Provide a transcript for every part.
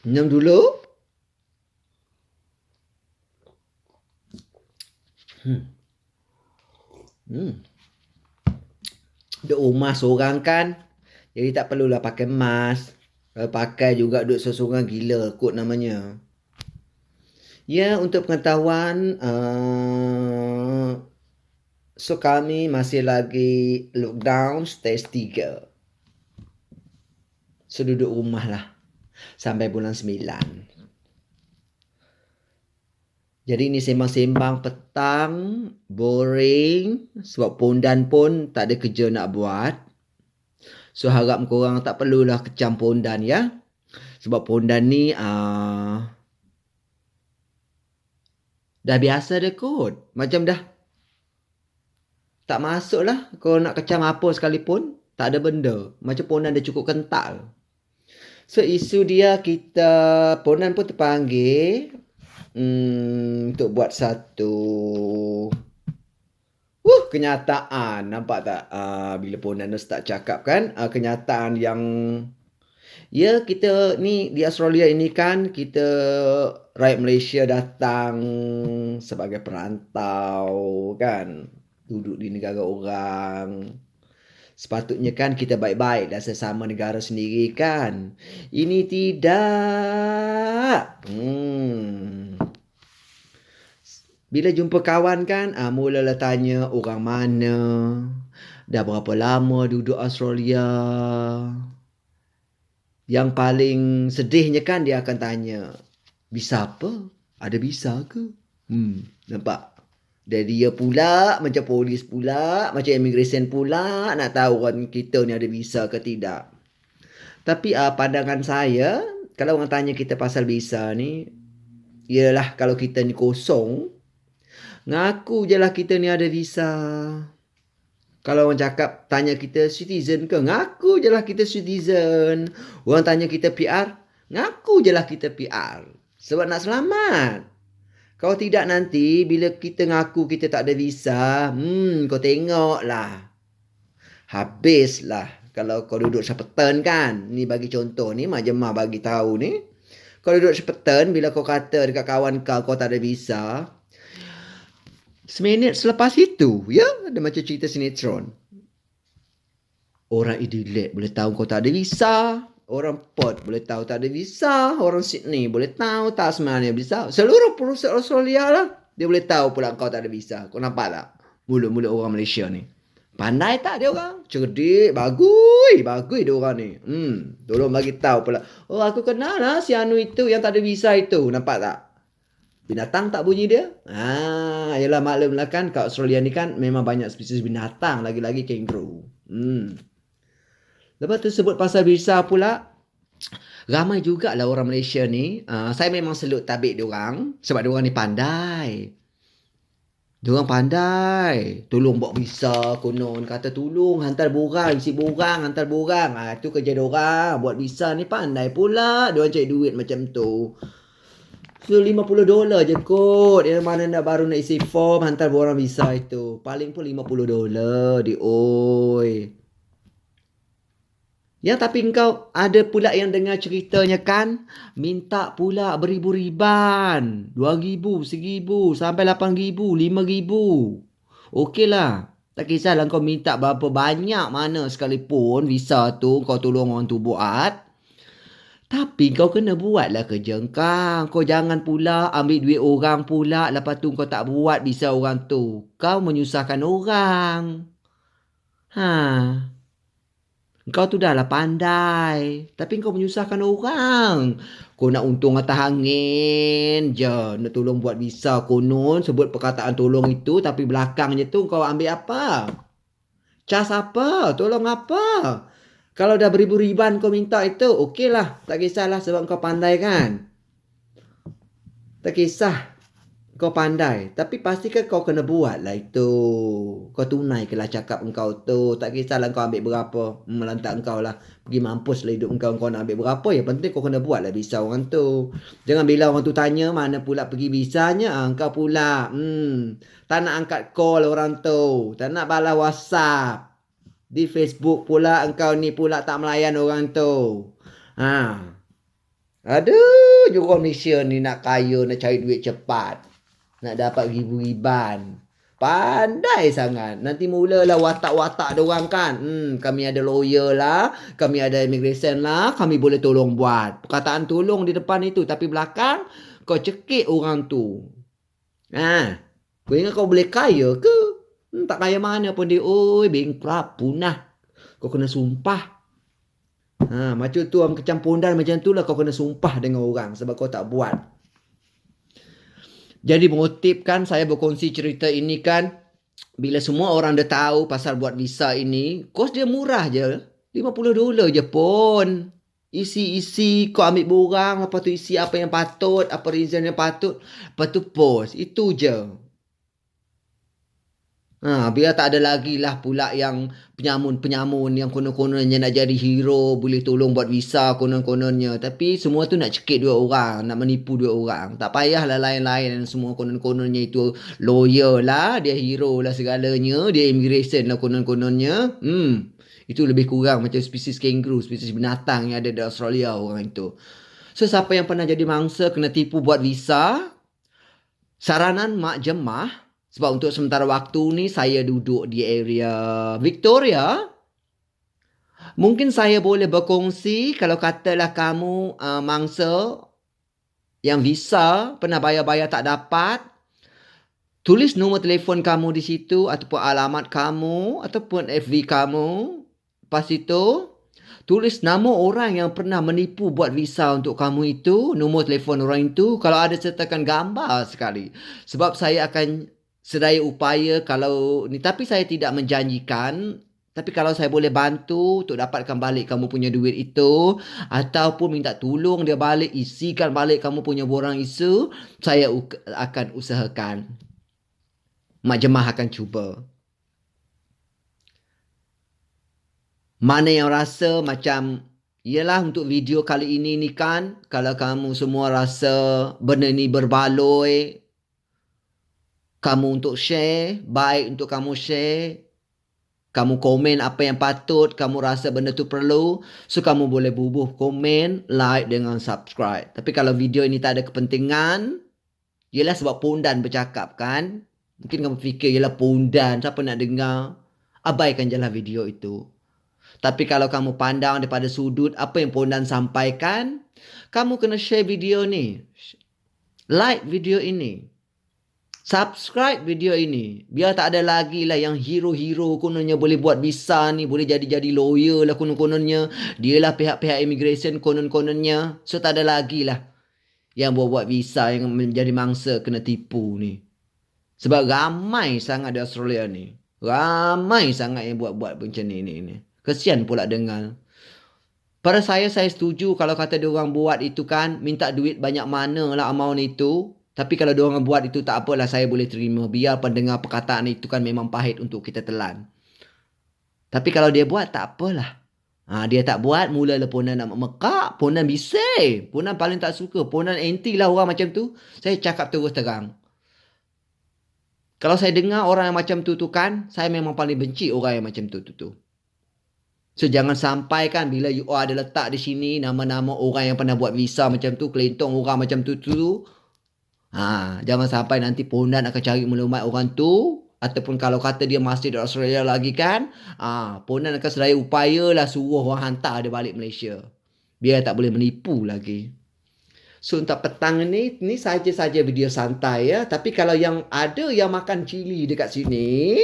Minum dulu. Hmm. Hmm. Duduk rumah seorang kan. Jadi tak perlulah pakai mask. Kalau pakai juga duduk seorang gila kot namanya. Ya, untuk pengetahuan, so kami masih lagi lockdown stage 3. So duduk rumah lah sampai bulan 9. Jadi ini sembang-sembang petang, boring. Sebab pondan pun tak ada kerja nak buat. So harap korang tak perlulah kecam pondan ya. Sebab pondan ni dah biasa dah kot. Macam dah tak masuk lah. Kalau nak kecam apa sekalipun, tak ada benda. Macam pondan dah cukup kental. So isu dia kita, pondan pun terpanggil untuk buat satu kenyataan. Nampak tak bila pondan start cakap kan, kenyataan yang ya kita ni di Australia ini kan kita rakyat Malaysia datang sebagai perantau kan, duduk di negara orang. Sepatutnya kan kita baik-baik dan sesama negara sendiri kan. Ini tidak. Bila jumpa kawan kan, mulalah tanya orang mana, dah berapa lama duduk Australia. Yang paling sedihnya kan dia akan tanya, visa apa? Ada visa ke? Nampak? Dan dia pula macam polis pula, macam immigration pula nak tahu orang kita ni ada visa ke tidak. Tapi pandangan saya, kalau orang tanya kita pasal visa ni, ialah kalau kita ni kosong, ngaku je lah kita ni ada visa. Kalau orang cakap tanya kita citizen ke, ngaku je lah kita citizen. Orang tanya kita PR, ngaku je lah kita PR. Sebab nak selamat. Kalau tidak nanti bila kita ngaku kita tak ada visa, kau tengok lah. Habislah. Kalau kau duduk Shepparton kan, ni bagi contoh ni, Mak Jemah bagi tahu ni. Kau duduk Shepparton, bila kau kata dekat kawan kau tak ada visa, seminit selepas itu, ya, ada macam cerita sinetron. Orang Adelaide boleh tahu kau tak ada visa. Orang Perth boleh tahu tak ada visa. Orang Sydney boleh tahu Tasmania visa. Seluruh perusahaan Australia lah, dia boleh tahu pula kau tak ada visa. Kau nampak tak? Mulut-mulut orang Malaysia ni. Pandai tak dia orang? Cerdik, bagus dia orang ni. Tolong bagi tahu pula. Oh, aku kenal lah si Anu itu yang tak ada visa itu. Nampak tak? Binatang tak bunyi dia? Yalah maklumlah kan kat Australia ni kan memang banyak spesies binatang, lagi-lagi kangaroo. Lepas tu sebut pasal visa pula. Ramai jugalah orang Malaysia ni. Saya memang selut tabik diorang. Sebab diorang ni pandai. Diorang pandai. Tolong buat visa konon. Kata tolong hantar borang. Isi borang. Hantar borang. Itu kerja diorang. Buat visa ni pandai pula. Diorang cari duit macam tu. So $50 je kot. Yang mana nak baru nak isi form. Hantar borang visa itu. Paling pun $50. Oi. Ya, tapi engkau ada pula yang dengar ceritanya kan, minta pula beribu-riban. 2,000, 1,000, sampai 8,000, 5,000. Okeylah. Tak kisahlah kau minta berapa banyak mana sekalipun visa tu kau tolong orang tu buat. Tapi kau kena buatlah kerja kau. Kau jangan pula ambil duit orang pula, lepas tu kau tak buat visa orang tu. Kau menyusahkan orang. Kau tu dah lah pandai. Tapi kau menyusahkan orang. Kau nak untung atas angin je. Nak tolong buat visa konon. Sebut perkataan tolong itu. Tapi belakangnya tu kau ambil apa? Cas apa? Tolong apa? Kalau dah beribu-riban kau minta itu. Okey lah. Tak kisahlah sebab kau pandai kan. Tak kisah. Kau pandai. Tapi pastikan kau kena buat lah itu. Kau tunaikanlah cakap engkau tu. Tak kisahlah kau ambil berapa. Melantak engkau lah. Pergi mampus lah hidup engkau. Kau nak ambil berapa. Yang penting kau kena buat lah visa orang tu. Jangan bila orang tu tanya mana pula pergi visanya. Engkau pula. Tak nak angkat call orang tu. Tak nak balas WhatsApp. Di Facebook pula engkau ni pula tak melayan orang tu. Aduh, orang Malaysia ni nak kaya, nak cari duit cepat. Nak dapat ribu-riban. Pandai sangat. Nanti mulalah watak-watak diorang kan. Kami ada lawyer lah. Kami ada immigration lah. Kami boleh tolong buat. Perkataan tolong di depan itu. Tapi belakang, kau cekik orang tu. Kau ingat kau boleh kaya ke? Tak kaya mana pun dia. Oi, bankrupt, punah. Kau kena sumpah. Macam tu orang kecam pondan macam tu lah kau kena sumpah dengan orang sebab kau tak buat. Jadi motif kan saya berkongsi cerita ini kan, bila semua orang dah tahu pasal buat visa ini, kos dia murah je. $50 je pun. Isi-isi, kau ambil borang, lepas tu isi apa yang patut, apa reason yang patut, lepas tu post. Itu je. Biar tak ada lagi lah pula yang penyamun-penyamun yang konon-kononnya nak jadi hero, boleh tolong buat visa konon-kononnya. Tapi semua tu nak cekik dua orang, nak menipu dua orang. Tak payahlah lain-lain semua konon-kononnya itu lawyer lah, dia hero lah segalanya, dia immigration lah konon-kononnya. Itu lebih kurang macam spesies kangaroo, spesies binatang yang ada di Australia orang itu. So siapa yang pernah jadi mangsa kena tipu buat visa, saranan mak jemah. Sebab untuk sementara waktu ni saya duduk di area Victoria. Mungkin saya boleh berkongsi kalau katalah kamu mangsa yang visa pernah bayar-bayar tak dapat. Tulis nombor telefon kamu di situ ataupun alamat kamu ataupun FB kamu. Lepas itu tulis nama orang yang pernah menipu buat visa untuk kamu itu. Nombor telefon orang itu. Kalau ada sertakan gambar sekali. Sebab saya akan sedaya upaya kalau ni, tapi saya tidak menjanjikan, tapi kalau saya boleh bantu untuk dapatkan balik kamu punya duit itu ataupun minta tolong dia balik, isikan balik kamu punya borang isu, saya akan usahakan. Mak Jemah akan cuba. Mana yang rasa macam ialah untuk video kali ini ni kan, kalau kamu semua rasa benda ni berbaloi, kamu untuk share, baik untuk kamu share. Kamu komen apa yang patut, kamu rasa benda tu perlu. So, kamu boleh bubuh komen, like dengan subscribe. Tapi kalau video ini tak ada kepentingan, ialah sebab pondan bercakap kan. Mungkin kamu fikir, ialah pondan, siapa nak dengar? Abaikan je lah video itu. Tapi kalau kamu pandang daripada sudut apa yang pondan sampaikan, kamu kena share video ni. Like video ini. Subscribe video ini. Biar tak ada lagi lah yang hero-hero kononnya boleh buat visa ni. Boleh jadi-jadi lawyer lah konon-kononnya. Dia lah pihak-pihak immigration konon-kononnya. So tak ada lagi lah yang buat-buat visa yang menjadi mangsa kena tipu ni. Sebab ramai sangat di Australia ni. Ramai sangat yang buat-buat macam ni. Kesian pula dengar. Pada saya setuju kalau kata diorang buat itu kan. Minta duit banyak mana lah amount itu. Tapi kalau diorang buat itu tak apalah, saya boleh terima. Biar pendengar perkataan itu kan memang pahit untuk kita telan. Tapi kalau dia buat tak apalah. Dia tak buat, mulalah Ponan nak mekak. Ponan bising. Ponan paling tak suka. Ponan anti lah orang macam tu. Saya cakap terus terang. Kalau saya dengar orang yang macam tu kan, saya memang paling benci orang yang macam tu. So jangan sampai kan bila you ada letak di sini nama-nama orang yang pernah buat visa macam tu, kelentong orang macam tu. Jangan sampai nanti Pondan akan cari maklumat orang tu. Ataupun kalau kata dia masih di Australia lagi kan, Pondan akan sedaya upaya lah suruh orang hantar dia balik Malaysia. Biar tak boleh menipu lagi. So untuk petang ni saja-saja video santai ya. Tapi kalau yang ada yang makan cili dekat sini,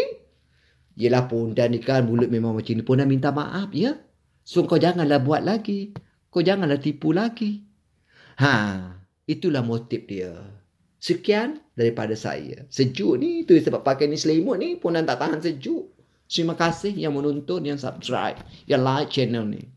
yelah Pondan ni kan mulut memang macam ni. Pondan minta maaf ya. So kau janganlah buat lagi. Kau janganlah tipu lagi. Itulah motif dia. Sekian daripada saya. Sejuk ni, tu sebab pakai ni selimut ni, Pondan tak tahan sejuk. Terima kasih yang menonton, yang subscribe, yang like channel ni.